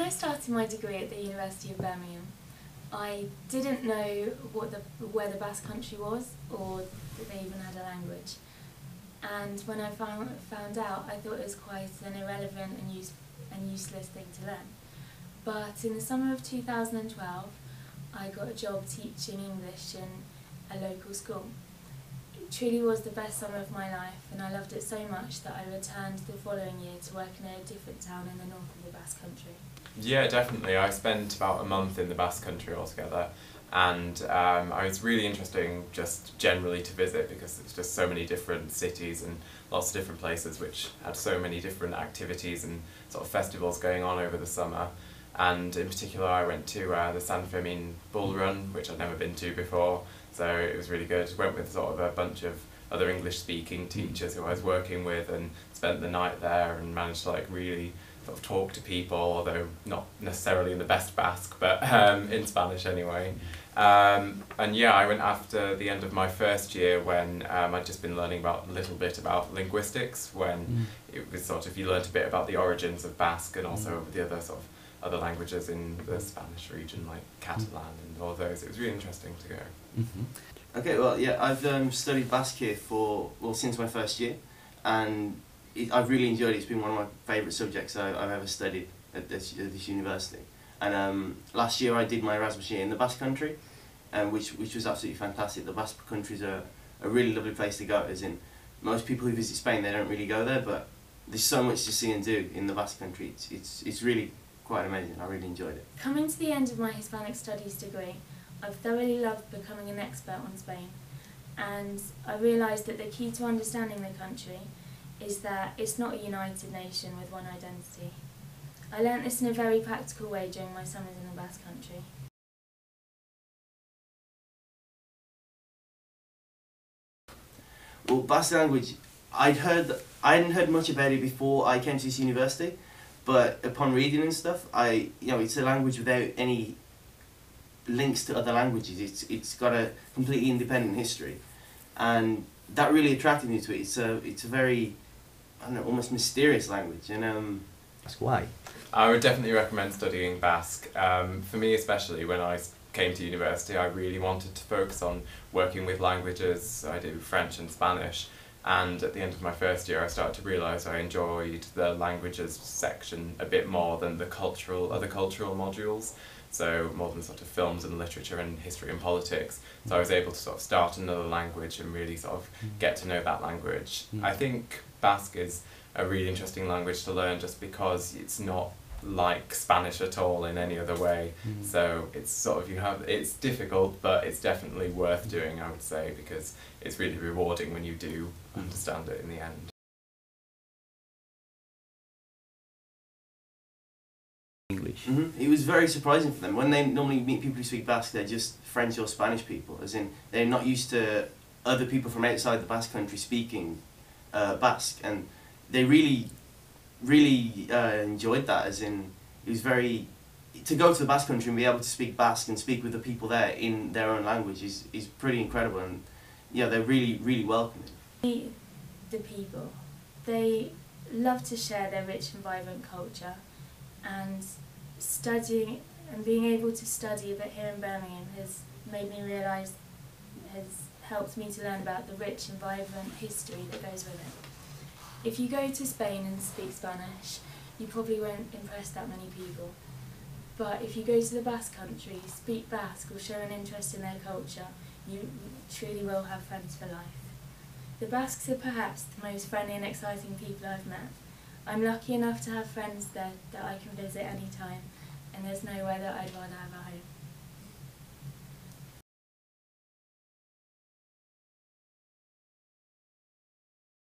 When I started my degree at the University of Birmingham, I didn't know where the Basque Country was, or that they even had a language. And when I found out, I thought it was quite an irrelevant and useless thing to learn. But in the summer of 2012, I got a job teaching English in a local school. It truly was the best summer of my life, and I loved it so much that I returned the following year to work in a different town in the north of the Basque Country. Yeah, definitely. I spent about a month in the Basque Country altogether, and I was really interesting just generally to visit because it's just so many different cities and lots of different places which had so many different activities and sort of festivals going on over the summer. And in particular I went to the San Fermin Bull Run, which I'd never been to before, so it was really good. Went with sort of a bunch of other English speaking teachers who I was working with and spent the night there and managed to really sort of talk to people, although not necessarily in the best Basque, but in Spanish anyway. And yeah, I went after the end of my first year when I'd just been learning a little bit about linguistics, when it was sort of, you learnt a bit about the origins of Basque and also the other languages in the Spanish region, like Catalan and all those. It was really interesting to go. Okay, well, yeah, I've studied Basque here since my first year, and I've really enjoyed it. It's been one of my favourite subjects I've ever studied at this university. And last year I did my Erasmus year in the Basque Country, which was absolutely fantastic. The Basque Country is a really lovely place to go, as in most people who visit Spain, they don't really go there, but there's so much to see and do in the Basque Country. It's really quite amazing. I really enjoyed it. Coming to the end of my Hispanic Studies degree, I've thoroughly loved becoming an expert on Spain, and I realised that the key to understanding the country is that it's not a united nation with one identity. I learnt this in a very practical way during my summers in the Basque Country. Well, Basque language, I hadn't heard much about it before I came to this university, but upon reading and stuff, it's a language without any links to other languages. It's got a completely independent history, and that really attracted me to it. It's a very, I don't know, almost mysterious language, and That's why. I would definitely recommend studying Basque. For me especially, when I came to university, I really wanted to focus on working with languages. I do French and Spanish, and at the end of my first year I started to realise I enjoyed the languages section a bit more than the other cultural modules, so more than sort of films and literature and history and politics. So I was able to sort of start another language and really sort of get to know that language. I think Basque is a really interesting language to learn just because it's not like Spanish at all in any other way. So it's sort of, it's difficult, but it's definitely worth doing, I would say, because it's really rewarding when you do understand it in the end. English. It was very surprising for them. When they normally meet people who speak Basque, they're just French or Spanish people, as in they're not used to other people from outside the Basque Country speaking Basque, and they really enjoyed that, as in it was very, to go to the Basque Country and be able to speak Basque and speak with the people there in their own language is pretty incredible, and yeah, they're really welcoming. The people, they love to share their rich and vibrant culture, and studying and being able to study a bit here in Birmingham has made me realise, has helped me to learn about the rich and vibrant history that goes with it. If you go to Spain and speak Spanish, you probably won't impress that many people. But if you go to the Basque Country, speak Basque or show an interest in their culture, you truly will have friends for life. The Basques are perhaps the most friendly and exciting people I've met. I'm lucky enough to have friends there that I can visit any time, and there's nowhere that I'd rather have a home.